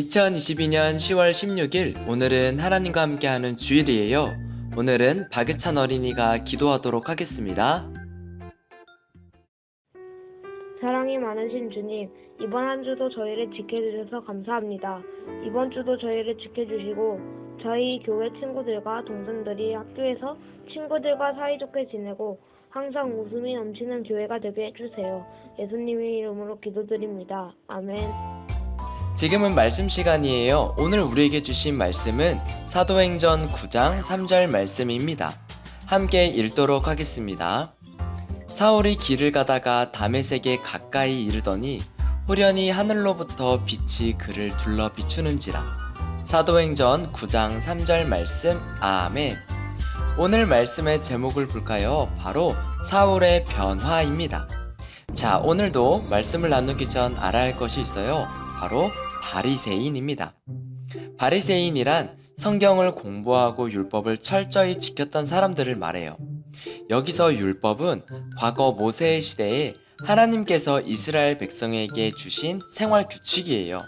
2022년 10월 16일 오늘은 하나님과 함께하는 주일이에요. 오늘은 박유찬 어린이가 기도하도록 하겠습니다. 사랑이 많으신 주님, 이번 한 주도 저희를 지켜주셔서 감사합니다. 이번 주도 저희를 지켜주시고 저희 교회 친구들과 동생들이 학교에서 친구들과 사이좋게 지내고 항상 웃음이 넘치는 교회가 되게 해주세요. 예수님의 이름으로 기도드립니다. 아멘. 지금은 말씀 시간이에요. 오늘 우리에게 주신 말씀은 사도행전 9장 3절 말씀입니다. 함께 읽도록 하겠습니다. 사울이 길을 가다가 다메섹에 가까이 이르더니 호련히 하늘로부터 빛이 그를 둘러 비추는지라. 사도행전 9장 3절 말씀. 아멘. 오늘 말씀의 제목을 볼까요? 바로 사울의 변화입니다. 자, 오늘도 말씀을 나누기 전 알아야 할 것이 있어요. 바로 바리새인입니다. 바리새인이란 성경을 공부하고 율법을 철저히 지켰던 사람들을 말해요. 여기서 율법은 과거 모세의 시대에 하나님께서 이스라엘 백성에게 주신 생활 규칙이에요.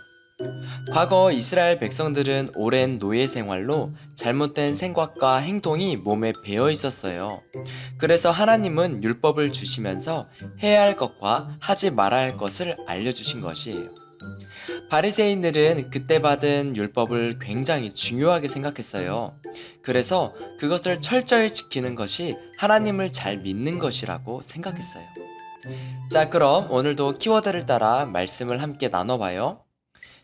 과거 이스라엘 백성들은 오랜 노예 생활로 잘못된 생각과 행동이 몸에 배어 있었어요. 그래서 하나님은 율법을 주시면서 해야 할 것과 하지 말아야 할 것을 알려주신 것이에요. 바리새인들은 그때 받은 율법을 굉장히 중요하게 생각했어요. 그래서 그것을 철저히 지키는 것이 하나님을 잘 믿는 것이라고 생각했어요. 자, 그럼 오늘도 키워드를 따라 말씀을 함께 나눠봐요.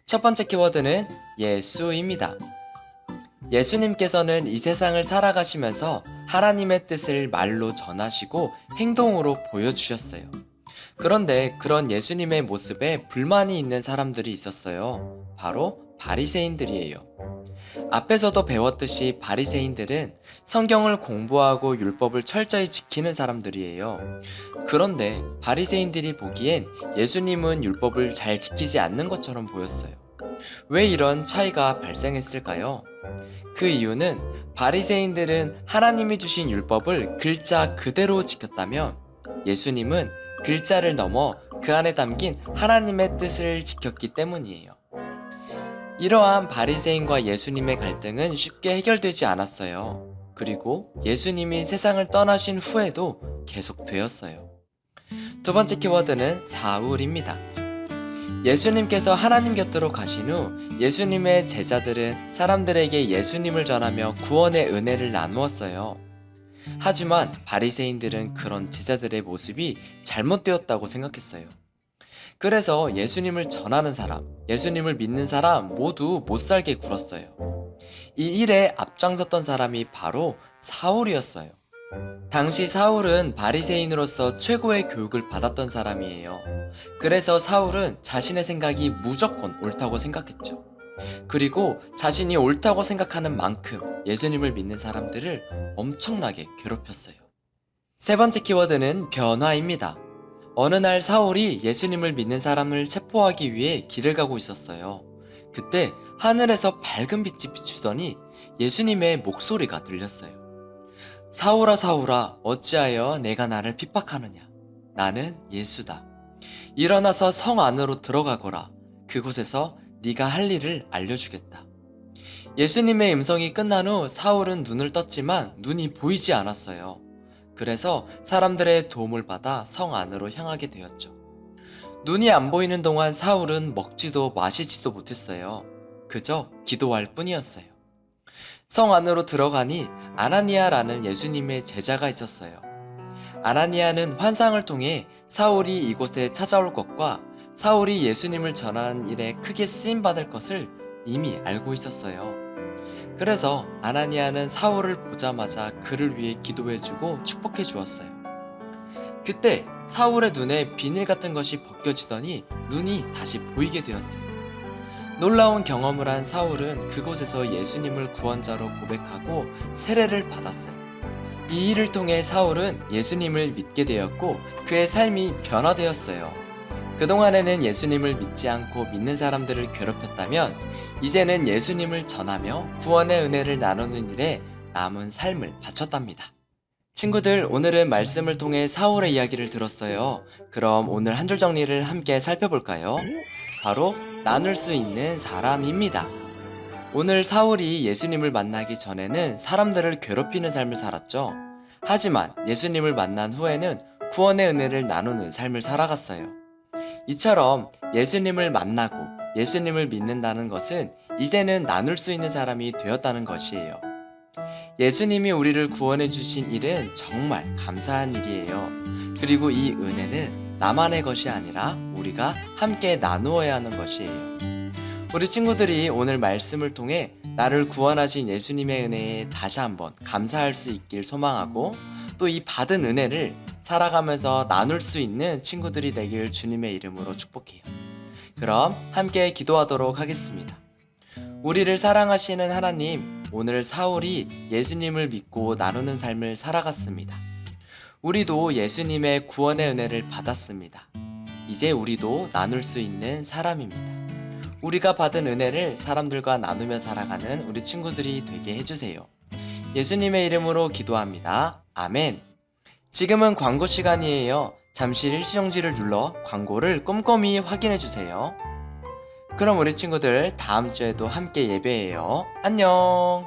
첫 번째 키워드는 예수입니다. 예수님께서는 이 세상을 살아가시면서 하나님의 뜻을 말로 전하시고 행동으로 보여주셨어요. 그런데 그런 예수님의 모습에 불만이 있는 사람들이 있었어요. 바로 바리새인들이에요. 앞에서도 배웠듯이 바리새인들은 성경을 공부하고 율법을 철저히 지키는 사람들이에요. 그런데 바리새인들이 보기엔 예수님은 율법을 잘 지키지 않는 것처럼 보였어요. 왜 이런 차이가 발생했을까요? 그 이유는 바리새인들은 하나님이 주신 율법을 글자 그대로 지켰다면 예수님은 글자를 넘어 그 안에 담긴 하나님의 뜻을 지켰기 때문이에요. 이러한 바리새인과 예수님의 갈등은 쉽게 해결되지 않았어요. 그리고 예수님이 세상을 떠나신 후에도 계속되었어요. 두 번째 키워드는 사울입니다. 예수님께서 하나님 곁으로 가신 후 예수님의 제자들은 사람들에게 예수님을 전하며 구원의 은혜를 나누었어요. 하지만 바리새인들은 그런 제자들의 모습이 잘못되었다고 생각했어요. 그래서 예수님을 전하는 사람, 예수님을 믿는 사람 모두 못살게 굴었어요. 이 일에 앞장섰던 사람이 바로 사울이었어요. 당시 사울은 바리새인으로서 최고의 교육을 받았던 사람이에요. 그래서 사울은 자신의 생각이 무조건 옳다고 생각했죠. 그리고 자신이 옳다고 생각하는 만큼 예수님을 믿는 사람들을 엄청나게 괴롭혔어요. 세 번째 키워드는 변화입니다. 어느 날 사울이 예수님을 믿는 사람을 체포하기 위해 길을 가고 있었어요. 그때 하늘에서 밝은 빛이 비추더니 예수님의 목소리가 들렸어요. 사울아 사울아 어찌하여 내가 나를 핍박하느냐. 나는 예수다. 일어나서 성 안으로 들어가거라. 그곳에서 네가 할 일을 알려주겠다. 예수님의 음성이 끝난 후 사울은 눈을 떴지만 눈이 보이지 않았어요. 그래서 사람들의 도움을 받아 성 안으로 향하게 되었죠. 눈이 안 보이는 동안 사울은 먹지도 마시지도 못했어요. 그저 기도할 뿐이었어요. 성 안으로 들어가니 아나니아라는 예수님의 제자가 있었어요. 아나니아는 환상을 통해 사울이 이곳에 찾아올 것과 사울이 예수님을 전하는 일에 크게 쓰임받을 것을 이미 알고 있었어요. 그래서 아나니아는 사울을 보자마자 그를 위해 기도해주고 축복해 주었어요. 그때 사울의 눈에 비닐 같은 것이 벗겨지더니 눈이 다시 보이게 되었어요. 놀라운 경험을 한 사울은 그곳에서 예수님을 구원자로 고백하고 세례를 받았어요. 이 일을 통해 사울은 예수님을 믿게 되었고 그의 삶이 변화되었어요. 그동안에는 예수님을 믿지 않고 믿는 사람들을 괴롭혔다면 이제는 예수님을 전하며 구원의 은혜를 나누는 일에 남은 삶을 바쳤답니다. 친구들, 오늘은 말씀을 통해 사울의 이야기를 들었어요. 그럼 오늘 한 줄 정리를 함께 살펴볼까요? 바로 나눌 수 있는 사람입니다. 오늘 사울이 예수님을 만나기 전에는 사람들을 괴롭히는 삶을 살았죠. 하지만 예수님을 만난 후에는 구원의 은혜를 나누는 삶을 살아갔어요. 이처럼 예수님을 만나고 예수님을 믿는다는 것은 이제는 나눌 수 있는 사람이 되었다는 것이에요. 예수님이 우리를 구원해 주신 일은 정말 감사한 일이에요. 그리고 이 은혜는 나만의 것이 아니라 우리가 함께 나누어야 하는 것이에요. 우리 친구들이 오늘 말씀을 통해 나를 구원하신 예수님의 은혜에 다시 한번 감사할 수 있길 소망하고, 또 이 받은 은혜를 살아가면서 나눌 수 있는 친구들이 되길 주님의 이름으로 축복해요. 그럼 함께 기도하도록 하겠습니다. 우리를 사랑하시는 하나님, 오늘 사울이 예수님을 믿고 나누는 삶을 살아갔습니다. 우리도 예수님의 구원의 은혜를 받았습니다. 이제 우리도 나눌 수 있는 사람입니다. 우리가 받은 은혜를 사람들과 나누며 살아가는 우리 친구들이 되게 해주세요. 예수님의 이름으로 기도합니다. 아멘. 지금은 광고 시간이에요. 잠시 일시정지를 눌러 광고를 꼼꼼히 확인해주세요. 그럼 우리 친구들 다음 주에도 함께 예배해요. 안녕.